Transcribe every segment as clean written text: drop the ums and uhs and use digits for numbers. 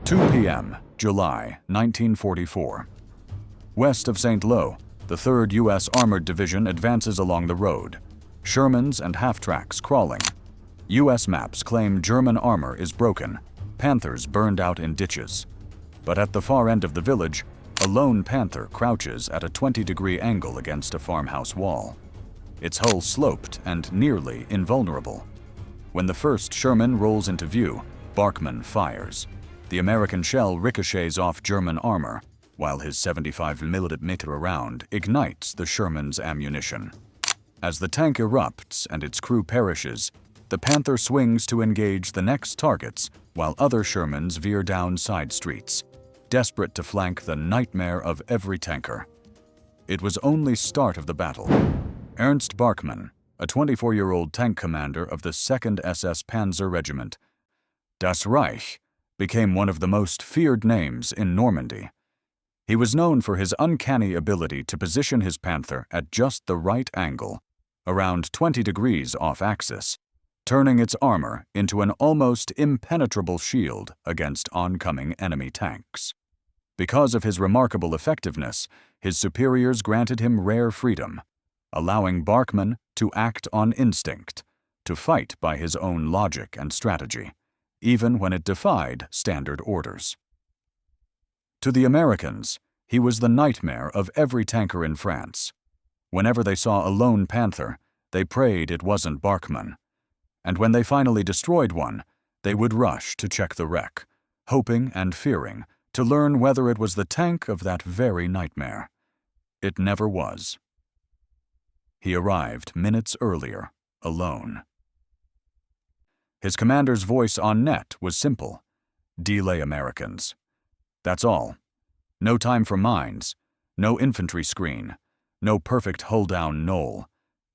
2 p.m., July 1944. West of St. Lo, the 3rd U.S. Armored Division advances along the road, Shermans and half-tracks crawling. U.S. maps claim German armor is broken, Panthers burned out in ditches. But at the far end of the village, a lone Panther crouches at a 20-degree angle against a farmhouse wall. Its hull sloped and nearly invulnerable. When the first Sherman rolls into view, Barkman fires. The American shell ricochets off German armor, while his 75mm round ignites the Sherman's ammunition. As the tank erupts and its crew perishes, the Panther swings to engage the next targets while other Shermans veer down side streets, desperate to flank the nightmare of every tanker. It was only start of the battle. Ernst Barkman, a 24-year-old tank commander of the 2nd SS Panzer Regiment, Das Reich, became one of the most feared names in Normandy. He was known for his uncanny ability to position his Panther at just the right angle, around 20 degrees off axis, turning its armor into an almost impenetrable shield against oncoming enemy tanks. Because of his remarkable effectiveness, his superiors granted him rare freedom, allowing Barkman to act on instinct, to fight by his own logic and strategy, even when it defied standard orders. To the Americans, he was the nightmare of every tanker in France. Whenever they saw a lone Panther, they prayed it wasn't Barkman. And when they finally destroyed one, they would rush to check the wreck, hoping and fearing to learn whether it was the tank of that very nightmare. It never was. He arrived minutes earlier, alone. His commander's voice on net was simple. Delay, Americans. That's all. No time for mines, no infantry screen, no perfect hull-down knoll,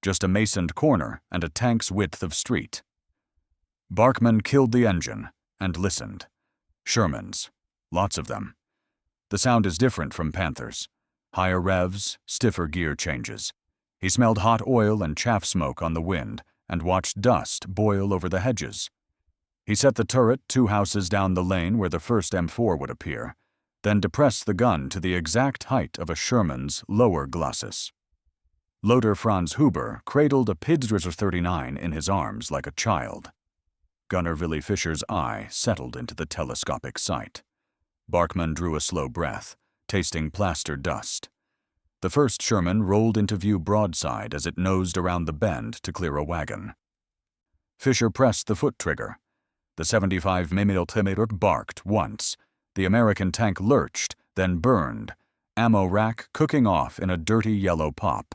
just a masoned corner and a tank's width of street. Barkman killed the engine and listened. Shermans. Lots of them. The sound is different from Panthers. Higher revs, stiffer gear changes. He smelled hot oil and chaff smoke on the wind and watched dust boil over the hedges. He set the turret 2 houses down the lane where the first M4 would appear, then depressed the gun to the exact height of a Sherman's lower glossus. Loader Franz Huber cradled a Pidsritzer 39 in his arms like a child. Gunner Willy Fischer's eye settled into the telescopic sight. Barkman drew a slow breath, tasting plaster dust. The first Sherman rolled into view broadside as it nosed around the bend to clear a wagon. Fischer pressed the foot trigger. The 75mm barked once. The American tank lurched, then burned, ammo rack cooking off in a dirty yellow pop.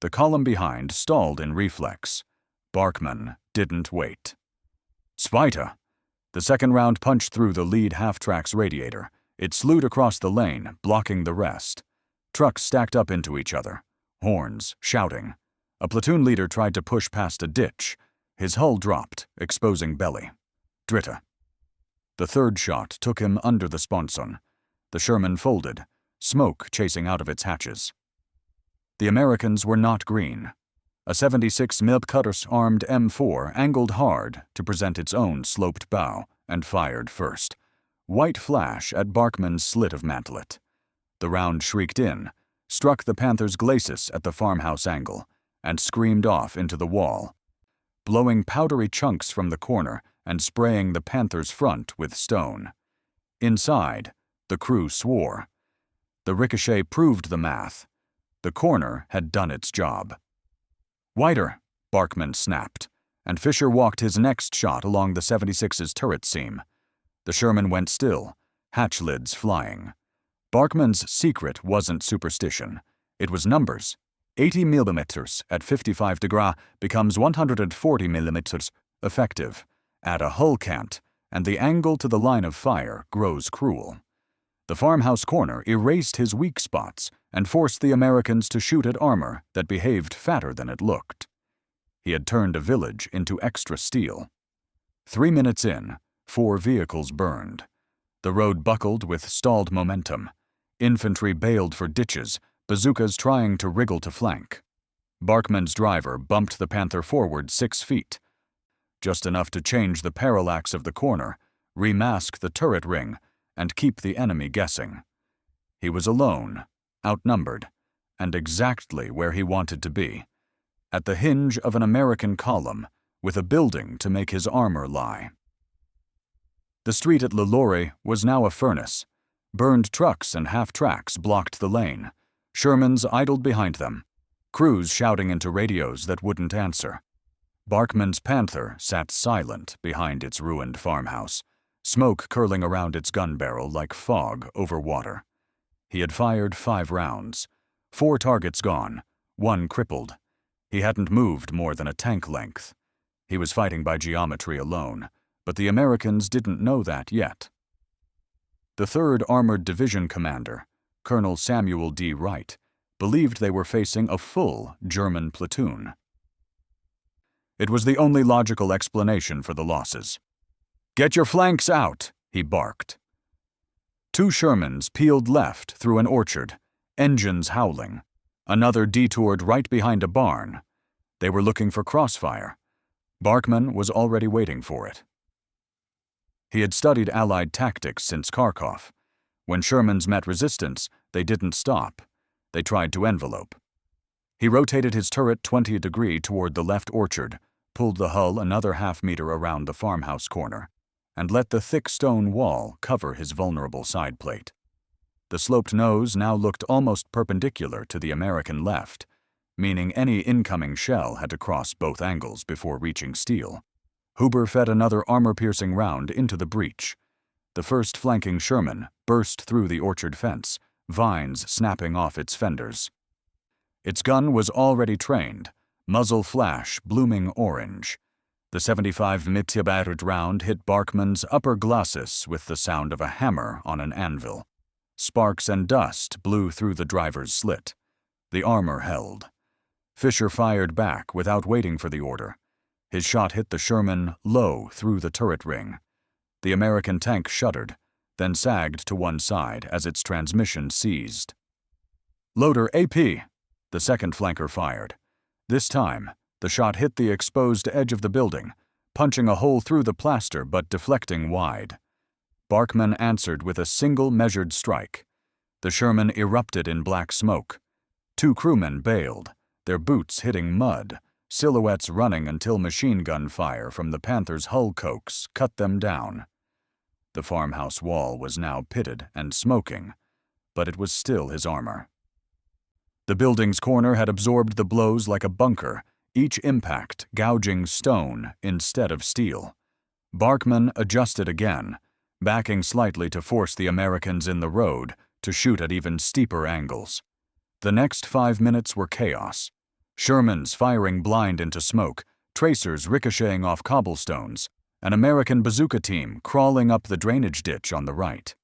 The column behind stalled in reflex. Barkman didn't wait. Zweite! The second round punched through the lead half-track's radiator. It slewed across the lane, blocking the rest. Trucks stacked up into each other, horns, shouting. A platoon leader tried to push past a ditch. His hull dropped, exposing belly. Dritte. The third shot took him under the sponson. The Sherman folded, smoke chasing out of its hatches. The Americans were not green. A 76mm Cutters-armed M4 angled hard to present its own sloped bow and fired first. White flash at Barkman's slit of mantlet. The round shrieked in, struck the Panther's glacis at the farmhouse angle, and screamed off into the wall, blowing powdery chunks from the corner and spraying the Panther's front with stone. Inside, the crew swore. The ricochet proved the math. The corner had done its job. "Wider," Barkman snapped, and Fischer walked his next shot along the 76's turret seam. The Sherman went still, hatch lids flying. Barkman's secret wasn't superstition. It was numbers. 80mm at 55 degrees becomes 140mm effective. Add a hull cant, and the angle to the line of fire grows cruel. The farmhouse corner erased his weak spots and forced the Americans to shoot at armor that behaved fatter than it looked. He had turned a village into extra steel. 3 minutes in, 4 vehicles burned. The road buckled with stalled momentum. Infantry bailed for ditches, bazookas trying to wriggle to flank. Barkman's driver bumped the Panther forward 6 feet, just enough to change the parallax of the corner, remask the turret ring, and keep the enemy guessing. He was alone, outnumbered, and exactly where he wanted to be, at the hinge of an American column, with a building to make his armor lie. The street at LaLaurie was now a furnace. Burned trucks and half-tracks blocked the lane. Shermans idled behind them, crews shouting into radios that wouldn't answer. Barkman's Panther sat silent behind its ruined farmhouse, smoke curling around its gun barrel like fog over water. He had fired 5 rounds, 4 targets gone, 1 crippled. He hadn't moved more than a tank length. He was fighting by geometry alone, but the Americans didn't know that yet. The 3rd Armored Division commander, Colonel Samuel D. Wright, believed they were facing a full German platoon. It was the only logical explanation for the losses. "Get your flanks out," he barked. 2 Shermans peeled left through an orchard, engines howling. Another detoured right behind a barn. They were looking for crossfire. Barkman was already waiting for it. He had studied Allied tactics since Kharkov. When Shermans met resistance, they didn't stop. They tried to envelope. He rotated his turret 20 a degree toward the left orchard, pulled the hull another half-meter around the farmhouse corner, and let the thick stone wall cover his vulnerable side plate. The sloped nose now looked almost perpendicular to the American left, meaning any incoming shell had to cross both angles before reaching steel. Huber fed another armor-piercing round into the breach. The first flanking Sherman burst through the orchard fence, vines snapping off its fenders. Its gun was already trained, muzzle flash blooming orange. The 75 round hit Barkman's upper glossus with the sound of a hammer on an anvil. Sparks and dust blew through the driver's slit. The armor held. Fisher fired back without waiting for the order. His shot hit the Sherman low through the turret ring. The American tank shuddered, then sagged to one side as its transmission seized. "Loader AP!" the second flanker fired. This time, the shot hit the exposed edge of the building, punching a hole through the plaster but deflecting wide. Barkman answered with a single measured strike. The Sherman erupted in black smoke. 2 crewmen bailed, their boots hitting mud, silhouettes running until machine gun fire from the Panther's hull cokes cut them down. The farmhouse wall was now pitted and smoking, but it was still his armor. The building's corner had absorbed the blows like a bunker, each impact gouging stone instead of steel. Barkman adjusted again, backing slightly to force the Americans in the road to shoot at even steeper angles. The next 5 minutes were chaos. Shermans firing blind into smoke, tracers ricocheting off cobblestones, an American bazooka team crawling up the drainage ditch on the right.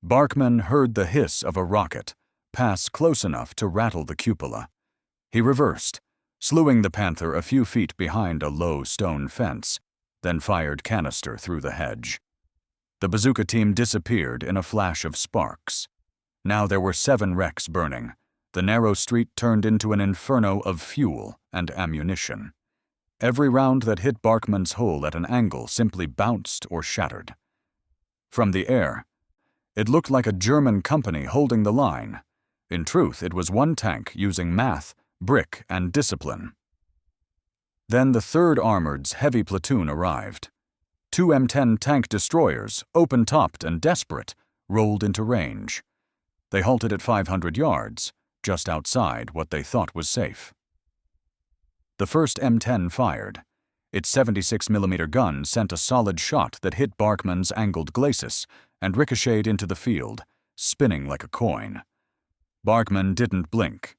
Barkman heard the hiss of a rocket pass close enough to rattle the cupola. He reversed, slewing the Panther a few feet behind a low stone fence, then fired canister through the hedge. The bazooka team disappeared in a flash of sparks. Now there were 7 wrecks burning. The narrow street turned into an inferno of fuel and ammunition. Every round that hit Barkman's hull at an angle simply bounced or shattered. From the air, it looked like a German company holding the line. In truth, it was one tank using math, brick, and discipline. Then the 3rd Armored's heavy platoon arrived. 2 M10 tank destroyers, open-topped and desperate, rolled into range. They halted at 500 yards, just outside what they thought was safe. The first M10 fired. Its 76mm gun sent a solid shot that hit Barkman's angled glacis and ricocheted into the field, spinning like a coin. Barkman didn't blink.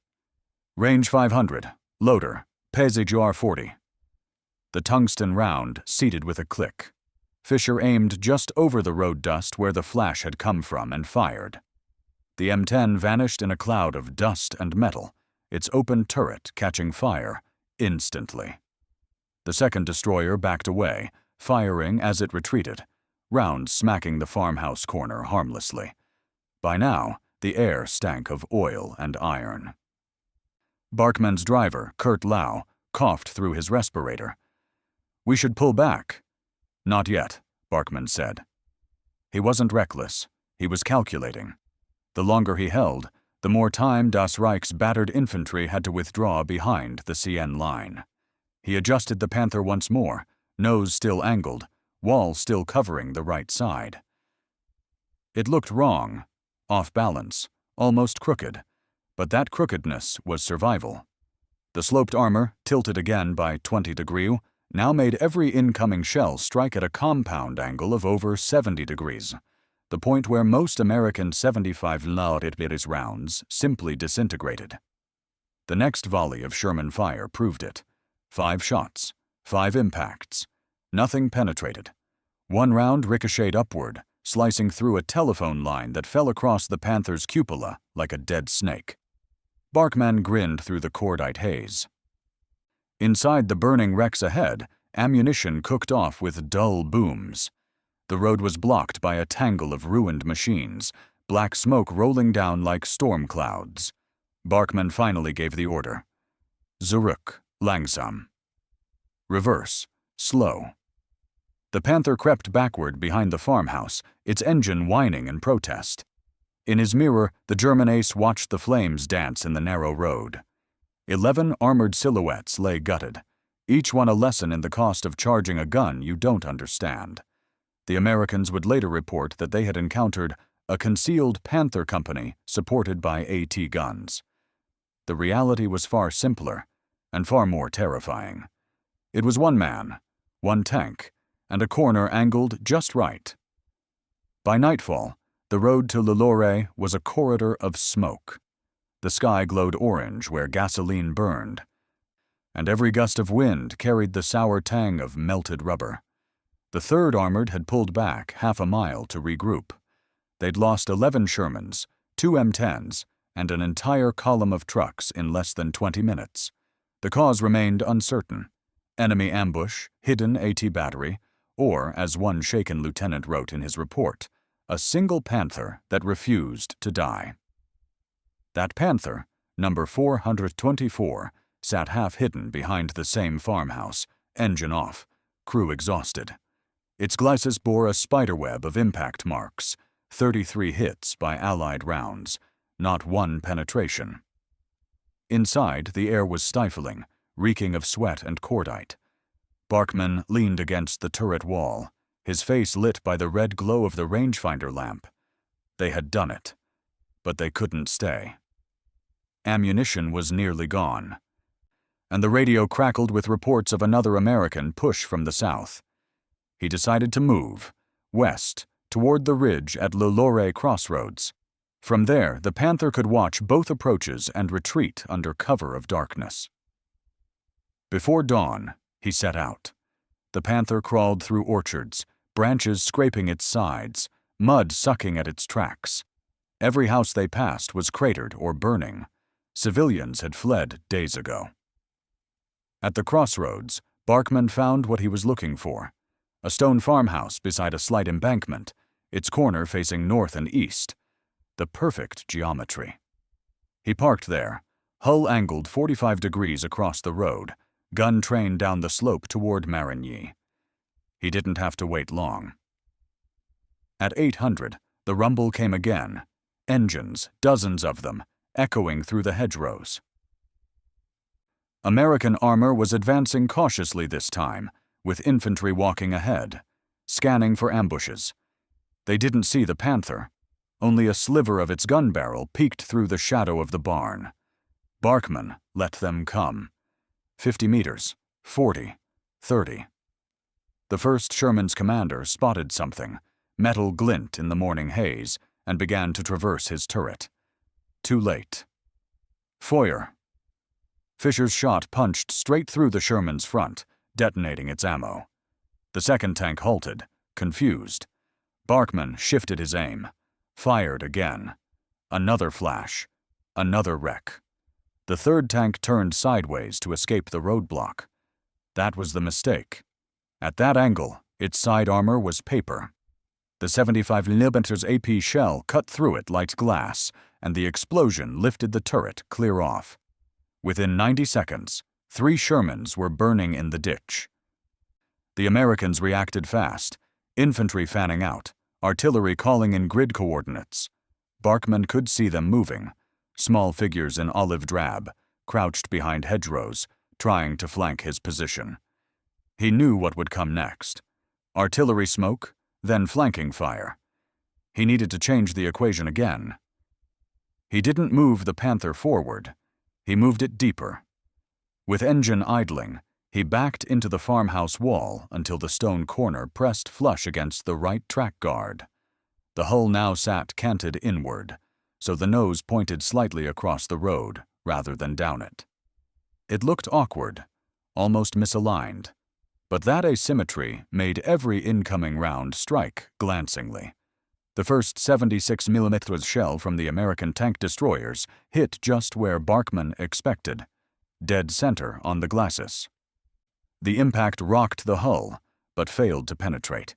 Range 500, loader, Pesage 40. The tungsten round seated with a click. Fisher aimed just over the road dust where the flash had come from and fired. The M10 vanished in a cloud of dust and metal, its open turret catching fire instantly. The second destroyer backed away, firing as it retreated, rounds smacking the farmhouse corner harmlessly. By now, the air stank of oil and iron. Barkman's driver, Kurt Lau, coughed through his respirator. "We should pull back." "Not yet," Barkman said. He wasn't reckless, He was calculating. The longer he held, the more time Das Reich's battered infantry had to withdraw behind the CN line. He adjusted the Panther once more, nose still angled, wall still covering the right side. It looked wrong, off balance, almost crooked, but that crookedness was survival. The sloped armor, tilted again by 20 degrees, now made every incoming shell strike at a compound angle of over 70 degrees, the point where most American 75mm rounds simply disintegrated. The next volley of Sherman fire proved it. 5 shots, 5 impacts. Nothing penetrated. One round ricocheted upward, slicing through a telephone line that fell across the Panther's cupola like a dead snake. Barkman grinned through the cordite haze. Inside the burning wrecks ahead, ammunition cooked off with dull booms. The road was blocked by a tangle of ruined machines, black smoke rolling down like storm clouds. Barkman finally gave the order. Zurück, langsam. Reverse, slow. The Panther crept backward behind the farmhouse, its engine whining in protest. In his mirror, the German ace watched the flames dance in the narrow road. 11 armored silhouettes lay gutted, each one a lesson in the cost of charging a gun you don't understand. The Americans would later report that they had encountered a concealed Panther company supported by AT guns. The reality was far simpler and far more terrifying. It was one man, one tank, and a corner angled just right. By nightfall, the road to Lilloire was a corridor of smoke. The sky glowed orange where gasoline burned, and every gust of wind carried the sour tang of melted rubber. The 3rd Armored had pulled back half a mile to regroup. They'd lost 11 Shermans, 2 M10s, and an entire column of trucks in less than 20 minutes. The cause remained uncertain. Enemy ambush, hidden AT battery, or, as one shaken lieutenant wrote in his report, a single Panther that refused to die. That Panther, number 424, sat half-hidden behind the same farmhouse, engine off, crew exhausted. Its glisis bore a spiderweb of impact marks, 33 hits by Allied rounds, not one penetration. Inside, the air was stifling, reeking of sweat and cordite. Barkman leaned against the turret wall, his face lit by the red glow of the rangefinder lamp. They had done it, but they couldn't stay. Ammunition was nearly gone, and the radio crackled with reports of another American push from the south. He decided to move, west, toward the ridge at Lilloire Crossroads. From there, the Panther could watch both approaches and retreat under cover of darkness. Before dawn, he set out. The Panther crawled through orchards, branches scraping its sides, mud sucking at its tracks. Every house they passed was cratered or burning. Civilians had fled days ago. At the crossroads, Barkman found what he was looking for. A stone farmhouse beside a slight embankment, its corner facing north and east. The perfect geometry. He parked there, hull angled 45 degrees across the road, gun trained down the slope toward Marigny. He didn't have to wait long. At 800, the rumble came again. Engines, dozens of them, echoing through the hedgerows. American armor was advancing cautiously this time, with infantry walking ahead, scanning for ambushes. They didn't see the Panther. Only a sliver of its gun barrel peeked through the shadow of the barn. Barkman let them come. 50 meters, 40, 30. The 1st Sherman's commander spotted something, metal glint in the morning haze, and began to traverse his turret. Too late. Feuer. Fisher's shot punched straight through the Sherman's front, detonating its ammo. The 2nd tank halted, confused. Barkman shifted his aim, fired again. Another flash, another wreck. The 3rd tank turned sideways to escape the roadblock. That was the mistake. At that angle, its side armor was paper. The 75mm AP shell cut through it like glass, and the explosion lifted the turret clear off. Within 90 seconds, 3 Shermans were burning in the ditch. The Americans reacted fast, infantry fanning out, artillery calling in grid coordinates. Barkman could see them moving, small figures in olive drab, crouched behind hedgerows, trying to flank his position. He knew what would come next. Artillery smoke, then flanking fire. He needed to change the equation again. He didn't move the Panther forward. He moved it deeper. With engine idling, he backed into the farmhouse wall until the stone corner pressed flush against the right track guard. The hull now sat canted inward, so the nose pointed slightly across the road rather than down it. It looked awkward, almost misaligned, but that asymmetry made every incoming round strike glancingly. The first 76mm shell from the American tank destroyers hit just where Barkman expected, dead center on the glacis. The impact rocked the hull, but failed to penetrate.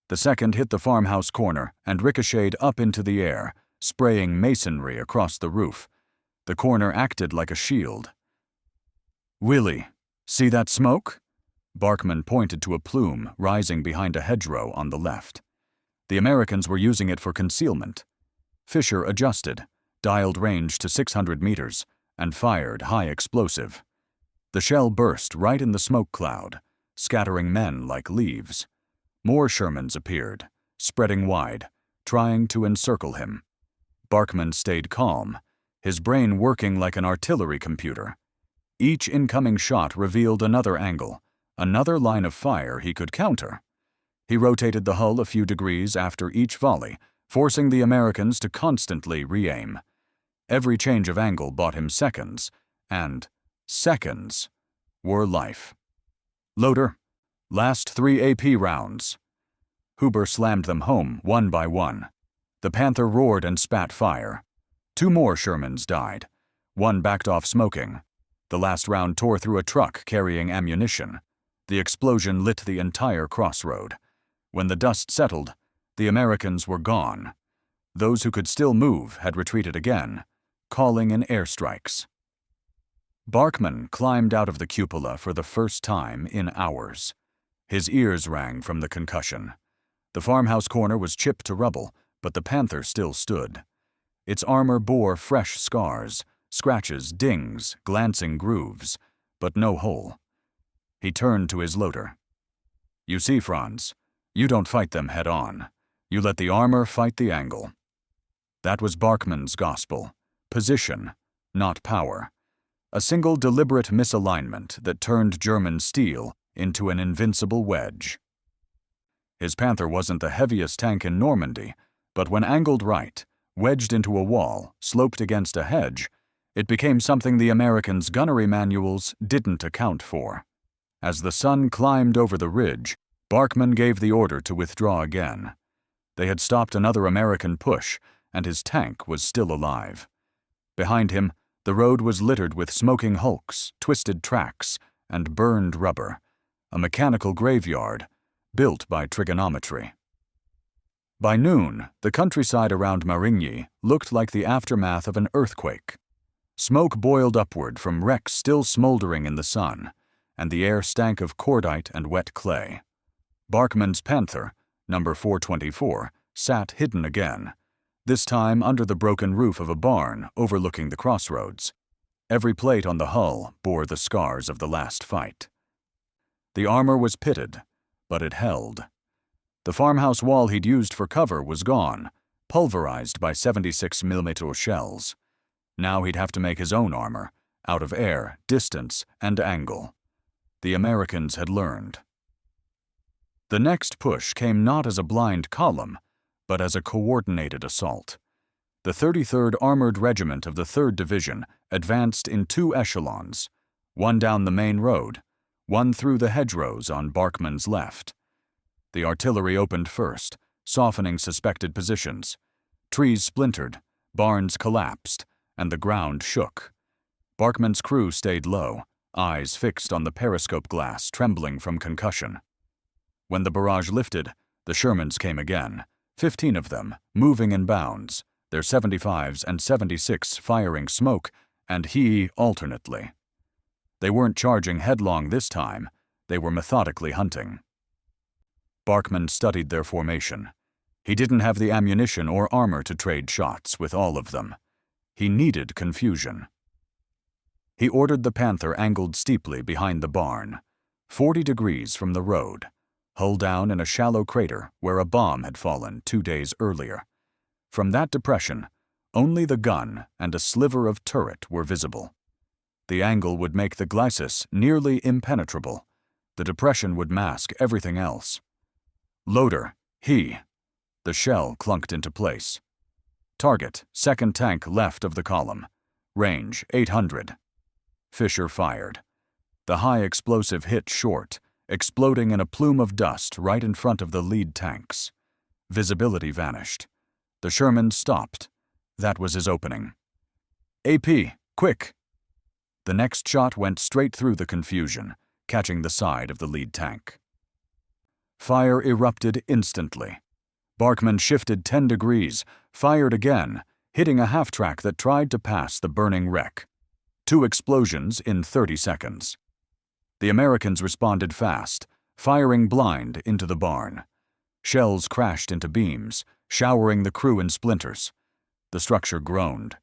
The second hit the farmhouse corner and ricocheted up into the air, spraying masonry across the roof. The corner acted like a shield. "Willie, see that smoke?" Barkman pointed to a plume rising behind a hedgerow on the left. The Americans were using it for concealment. Fisher adjusted, dialed range to 600 meters, and fired high explosive. The shell burst right in the smoke cloud, scattering men like leaves. More Shermans appeared, spreading wide, trying to encircle him. Barkman stayed calm, his brain working like an artillery computer. Each incoming shot revealed another angle, another line of fire he could counter. He rotated the hull a few degrees after each volley, forcing the Americans to constantly re-aim. Every change of angle bought him seconds, and seconds were life. "Loader, last 3 AP rounds." Huber slammed them home one by one. The Panther roared and spat fire. 2 more Shermans died. 1 backed off smoking. The last round tore through a truck carrying ammunition. The explosion lit the entire crossroad. When the dust settled, the Americans were gone. Those who could still move had retreated again, calling in airstrikes. Barkman climbed out of the cupola for the first time in hours. His ears rang from the concussion. The farmhouse corner was chipped to rubble, but the Panther still stood. Its armor bore fresh scars, scratches, dings, glancing grooves, but no hole. He turned to his loader. "You see, Franz, you don't fight them head-on. You let the armor fight the angle." That was Barkman's gospel. Position, not power. A single deliberate misalignment that turned German steel into an invincible wedge. His Panther wasn't the heaviest tank in Normandy, but when angled right, wedged into a wall, sloped against a hedge, it became something the Americans' gunnery manuals didn't account for. As the sun climbed over the ridge, Barkman gave the order to withdraw again. They had stopped another American push, and his tank was still alive. Behind him, the road was littered with smoking hulks, twisted tracks, and burned rubber, a mechanical graveyard built by trigonometry. By noon, the countryside around Marigny looked like the aftermath of an earthquake. Smoke boiled upward from wrecks still smoldering in the sun, and the air stank of cordite and wet clay. Barkman's Panther, number 424, sat hidden again, this time under the broken roof of a barn overlooking the crossroads. Every plate on the hull bore the scars of the last fight. The armor was pitted, but it held. The farmhouse wall he'd used for cover was gone, pulverized by 76mm shells. Now he'd have to make his own armor, out of air, distance, and angle. The Americans had learned. The next push came not as a blind column, but as a coordinated assault. The 33rd Armored Regiment of the 3rd Division advanced in 2 echelons, one down the main road, one through the hedgerows on Barkman's left. The artillery opened first, softening suspected positions. Trees splintered, barns collapsed, and the ground shook. Barkman's crew stayed low, eyes fixed on the periscope glass trembling from concussion. When the barrage lifted, the Shermans came again, 15 of them, moving in bounds, their 75s and 76 firing smoke and he alternately. They weren't charging headlong this time, they were methodically hunting. Barkman studied their formation. He didn't have the ammunition or armor to trade shots with all of them. He needed confusion. He ordered the Panther angled steeply behind the barn, 40 degrees from the road, hull down in a shallow crater where a bomb had fallen 2 days earlier. From that depression, only the gun and a sliver of turret were visible. The angle would make the glacis nearly impenetrable. The depression would mask everything else. Loader, he. The shell clunked into place. Target, second tank left of the column. Range, 800. Fisher fired. The high explosive hit short, exploding in a plume of dust right in front of the lead tanks. Visibility vanished. The Sherman stopped. That was his opening. AP, quick! The next shot went straight through the confusion, catching the side of the lead tank. Fire erupted instantly. Barkman shifted 10 degrees, fired again, hitting a half-track that tried to pass the burning wreck. 2 explosions in 30 seconds. The Americans responded fast, firing blind into the barn. Shells crashed into beams, showering the crew in splinters. The structure groaned.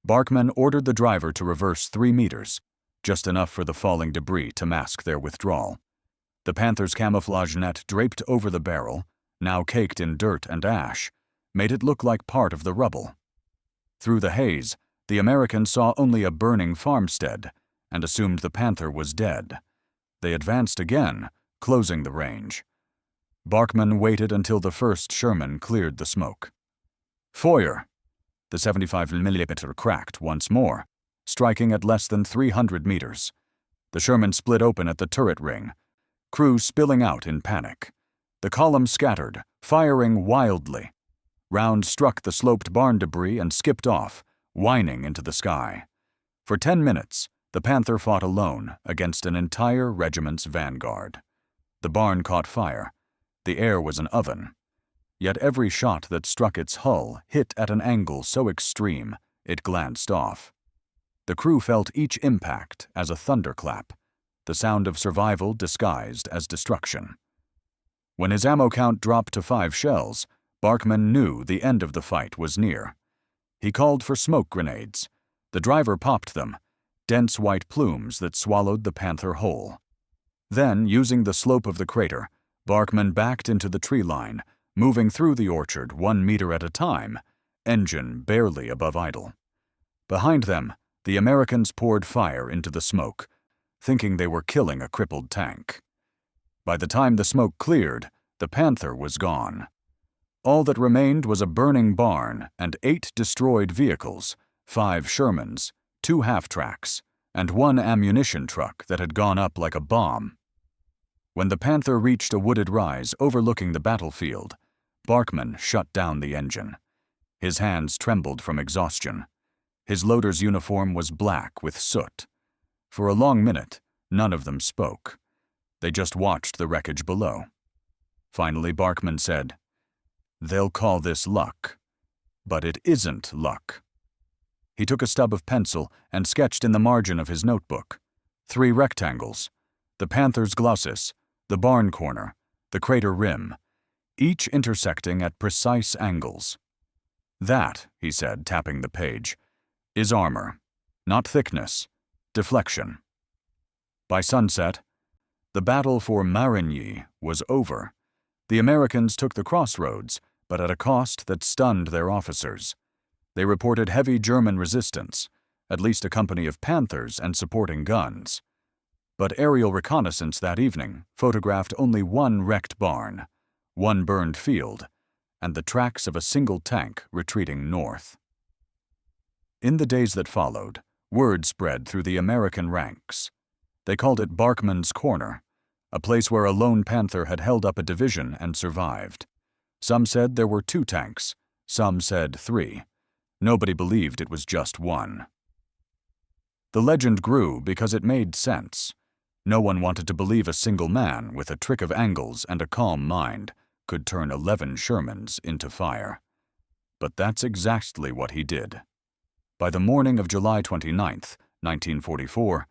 Barkman ordered the driver to reverse 3 meters, just enough for the falling debris to mask their withdrawal. The Panther's camouflage net draped over the barrel, now caked in dirt and ash, made it look like part of the rubble. Through the haze, the Americans saw only a burning farmstead and assumed the Panther was dead. They advanced again, closing the range. Barkman waited until the first Sherman cleared the smoke. Feuer! The 75mm cracked once more, striking at less than 300 meters. The Sherman split open at the turret ring, crew spilling out in panic. The column scattered, firing wildly. Rounds struck the sloped barn debris and skipped off, whining into the sky. For 10 minutes, the Panther fought alone against an entire regiment's vanguard. The barn caught fire. The air was an oven. Yet every shot that struck its hull hit at an angle so extreme it glanced off. The crew felt each impact as a thunderclap, the sound of survival disguised as destruction. When his ammo count dropped to 5 shells, Barkman knew the end of the fight was near. He called for smoke grenades. The driver popped them, dense white plumes that swallowed the Panther whole. Then, using the slope of the crater, Barkman backed into the tree line, moving through the orchard 1 meter at a time, engine barely above idle. Behind them, the Americans poured fire into the smoke, thinking they were killing a crippled tank. By the time the smoke cleared, the Panther was gone. All that remained was a burning barn and 8 destroyed vehicles, 5 Shermans, 2 half-tracks, and 1 ammunition truck that had gone up like a bomb. When the Panther reached a wooded rise overlooking the battlefield, Barkman shut down the engine. His hands trembled from exhaustion. His loader's uniform was black with soot. For a long minute, none of them spoke. They just watched the wreckage below. Finally, Barkman said, "They'll call this luck. But it isn't luck." He took a stub of pencil and sketched in the margin of his notebook 3 rectangles, the Panther's glacis, the barn corner, the crater rim, each intersecting at precise angles. "That," he said, tapping the page, "is armor, not thickness, deflection." By sunset, the battle for Marigny was over. The Americans took the crossroads, but at a cost that stunned their officers. They reported heavy German resistance, at least a company of Panthers and supporting guns. But aerial reconnaissance that evening photographed only 1 wrecked barn, 1 burned field, and the tracks of a single tank retreating north. In the days that followed, word spread through the American ranks. They called it Barkman's Corner, a place where a lone Panther had held up a division and survived. Some said there were 2 tanks, some said 3. Nobody believed it was just 1. The legend grew because it made sense. No one wanted to believe a single man with a trick of angles and a calm mind could turn 11 Shermans into fire. But that's exactly what he did. By the morning of July 29, 1944,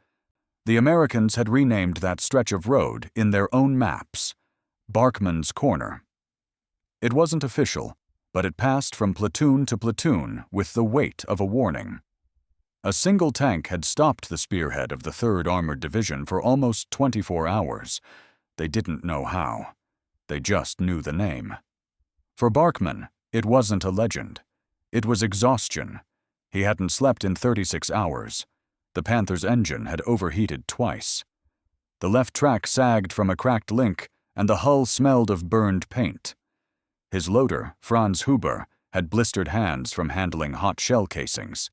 the Americans had renamed that stretch of road in their own maps Barkman's Corner. It wasn't official, but it passed from platoon to platoon with the weight of a warning. A single tank had stopped the spearhead of the 3rd Armored Division for almost 24 hours. They didn't know how. They just knew the name. For Barkman, it wasn't a legend. It was exhaustion. He hadn't slept in 36 hours. The Panther's engine had overheated twice. The left track sagged from a cracked link, and the hull smelled of burned paint. His loader, Franz Huber, had blistered hands from handling hot shell casings.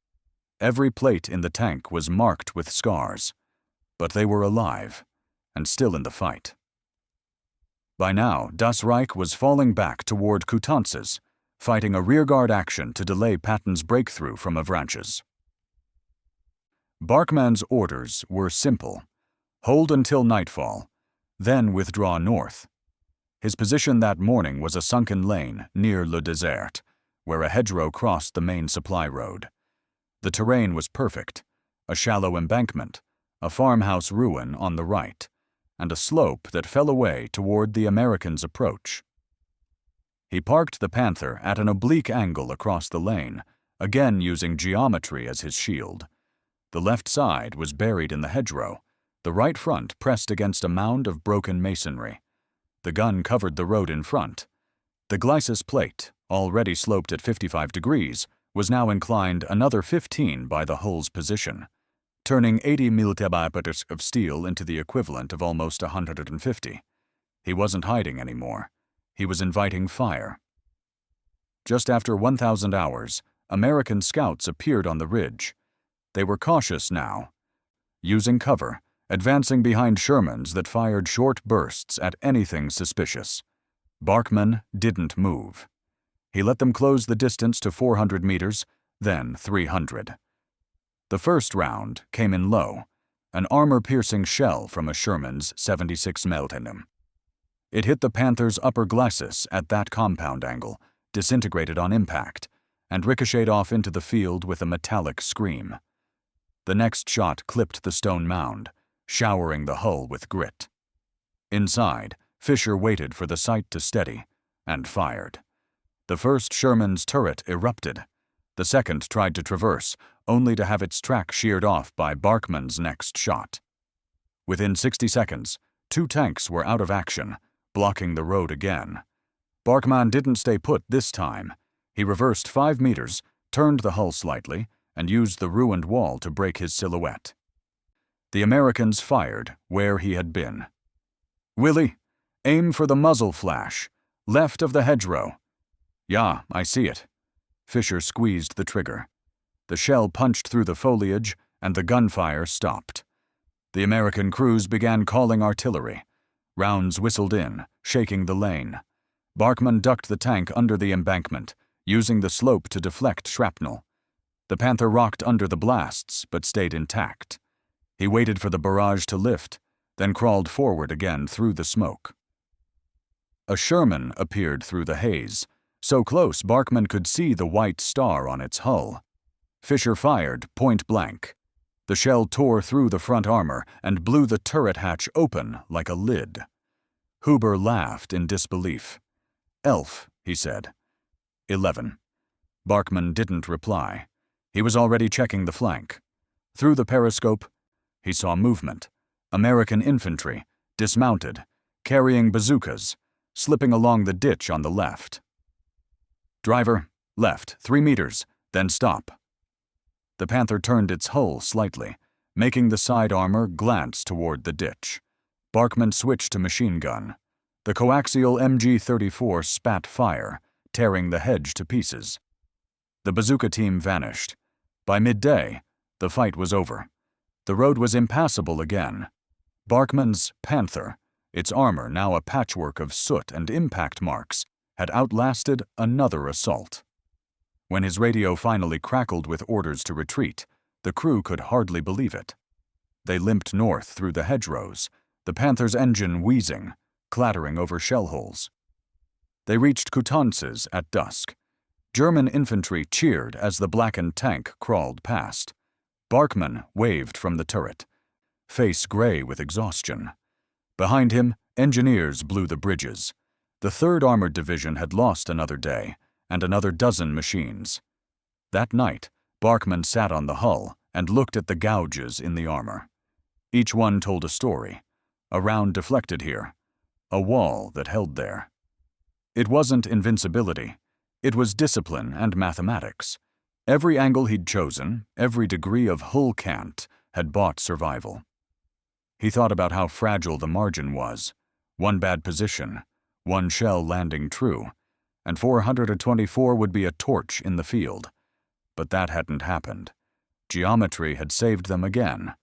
Every plate in the tank was marked with scars. But they were alive, and still in the fight. By now, Das Reich was falling back toward Coutances, fighting a rearguard action to delay Patton's breakthrough from Avranches. Barkman's orders were simple. Hold until nightfall, then withdraw north. His position that morning was a sunken lane near Le Desert, where a hedgerow crossed the main supply road. The terrain was perfect, a shallow embankment, a farmhouse ruin on the right, and a slope that fell away toward the Americans' approach. He parked the Panther at an oblique angle across the lane, again using geometry as his shield. The left side was buried in the hedgerow, the right front pressed against a mound of broken masonry. The gun covered the road in front. The Glycis plate, already sloped at 55 degrees, was now inclined another 15 by the hull's position, turning 80 mm of steel into the equivalent of almost 150. He wasn't hiding anymore. He was inviting fire. Just after 1,000 hours, American scouts appeared on the ridge. They were cautious now, using cover, advancing behind Shermans that fired short bursts at anything suspicious. Barkman didn't move. He let them close the distance to 400 meters, then 300. The first round came in low, an armor-piercing shell from a Sherman's 76 Miltenum. It hit the Panther's upper Glycis at that compound angle, disintegrated on impact, and ricocheted off into the field with a metallic scream. The next shot clipped the stone mound, showering the hull with grit. Inside, Fisher waited for the sight to steady, and fired. The first Sherman's turret erupted. The second tried to traverse, only to have its track sheared off by Barkman's next shot. Within 60 seconds, 2 tanks were out of action, blocking the road again. Barkman didn't stay put this time. He reversed 5 meters, turned the hull slightly, and used the ruined wall to break his silhouette. The Americans fired where he had been. "Willie, aim for the muzzle flash, left of the hedgerow." "Yeah, I see it." Fisher squeezed the trigger. The shell punched through the foliage, and the gunfire stopped. The American crews began calling artillery. Rounds whistled in, shaking the lane. Barkman ducked the tank under the embankment, using the slope to deflect shrapnel. The Panther rocked under the blasts, but stayed intact. He waited for the barrage to lift, then crawled forward again through the smoke. A Sherman appeared through the haze, so close Barkman could see the white star on its hull. Fisher fired point blank. The shell tore through the front armor and blew the turret hatch open like a lid. Huber laughed in disbelief. "Elf," he said. 11. Barkman didn't reply. He was already checking the flank. Through the periscope, he saw movement. American infantry, dismounted, carrying bazookas, slipping along the ditch on the left. "Driver, left, 3 meters, then stop." The Panther turned its hull slightly, making the side armor glance toward the ditch. Barkman switched to machine gun. The coaxial MG-34 spat fire, tearing the hedge to pieces. The bazooka team vanished. By midday, the fight was over. The road was impassable again. Barkman's Panther, its armor now a patchwork of soot and impact marks, had outlasted another assault. When his radio finally crackled with orders to retreat, the crew could hardly believe it. They limped north through the hedgerows, the Panther's engine wheezing, clattering over shell holes. They reached Coutances at dusk. German infantry cheered as the blackened tank crawled past. Barkman waved from the turret, face gray with exhaustion. Behind him, engineers blew the bridges. The 3rd Armored Division had lost another day and another dozen machines. That night, Barkman sat on the hull and looked at the gouges in the armor. Each one told a story. A round deflected here, a wall that held there. It wasn't invincibility. It was discipline and mathematics. Every angle he'd chosen, every degree of hull cant, had bought survival. He thought about how fragile the margin was. One bad position, one shell landing true, and 424 would be a torch in the field. But that hadn't happened. Geometry had saved them again.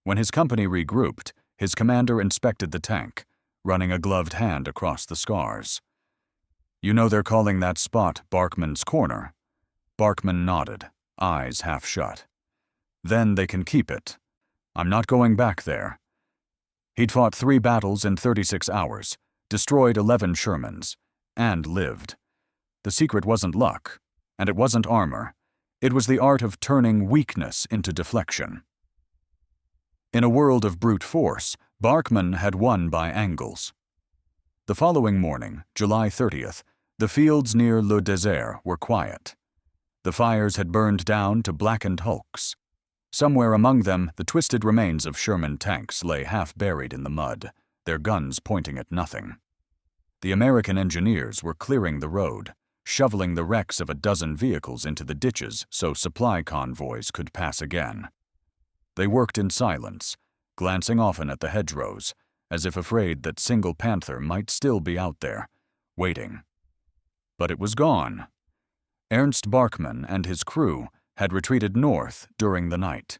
When his company regrouped, his commander inspected the tank, running a gloved hand across the scars. "You know they're calling that spot Barkman's Corner." Barkman nodded, eyes half shut. "Then they can keep it. I'm not going back there." He'd fought 3 battles in 36 hours, destroyed 11 Shermans, and lived. The secret wasn't luck, and it wasn't armor. It was the art of turning weakness into deflection. In a world of brute force, Barkman had won by angles. The following morning, July 30th, the fields near Le Désert were quiet. The fires had burned down to blackened hulks. Somewhere among them, the twisted remains of Sherman tanks lay half buried in the mud, their guns pointing at nothing. The American engineers were clearing the road, shoveling the wrecks of a dozen vehicles into the ditches so supply convoys could pass again. They worked in silence, glancing often at the hedgerows, as if afraid that single Panther might still be out there, waiting. But it was gone. Ernst Barkman and his crew had retreated north during the night,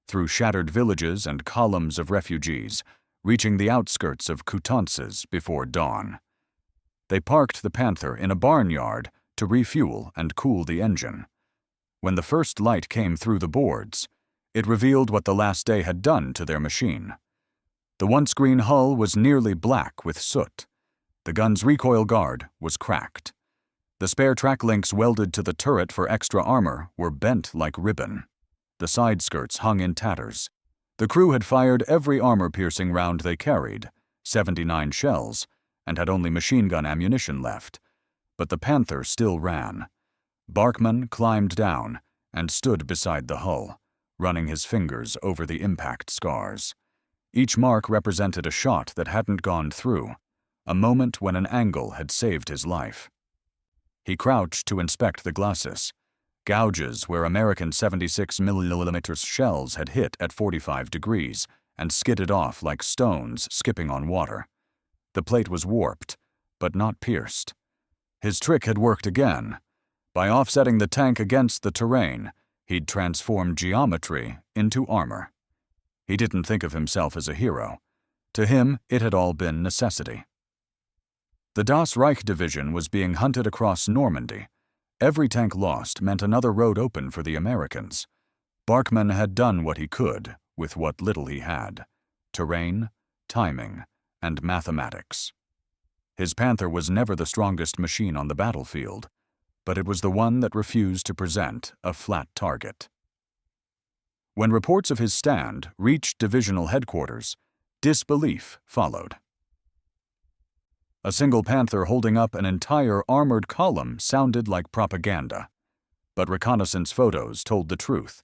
through shattered villages and columns of refugees, reaching the outskirts of Coutances before dawn. They parked the Panther in a barnyard to refuel and cool the engine. When the first light came through the boards, it revealed what the last day had done to their machine. The once green hull was nearly black with soot. The gun's recoil guard was cracked. The spare track links welded to the turret for extra armor were bent like ribbon. The side skirts hung in tatters. The crew had fired every armor-piercing round they carried, 79 shells, and had only machine gun ammunition left. But the Panther still ran. Barkman climbed down and stood beside the hull, running his fingers over the impact scars. Each mark represented a shot that hadn't gone through, a moment when an angle had saved his life. He crouched to inspect the glacis, gouges where American 76mm shells had hit at 45 degrees and skidded off like stones skipping on water. The plate was warped, but not pierced. His trick had worked again. By offsetting the tank against the terrain, he'd transformed geometry into armor. He didn't think of himself as a hero. To him, it had all been necessity. The Das Reich division was being hunted across Normandy. Every tank lost meant another road open for the Americans. Barkman had done what he could with what little he had: terrain, timing, and mathematics. His Panther was never the strongest machine on the battlefield, but it was the one that refused to present a flat target. When reports of his stand reached divisional headquarters, disbelief followed. A single Panther holding up an entire armored column sounded like propaganda, but reconnaissance photos told the truth.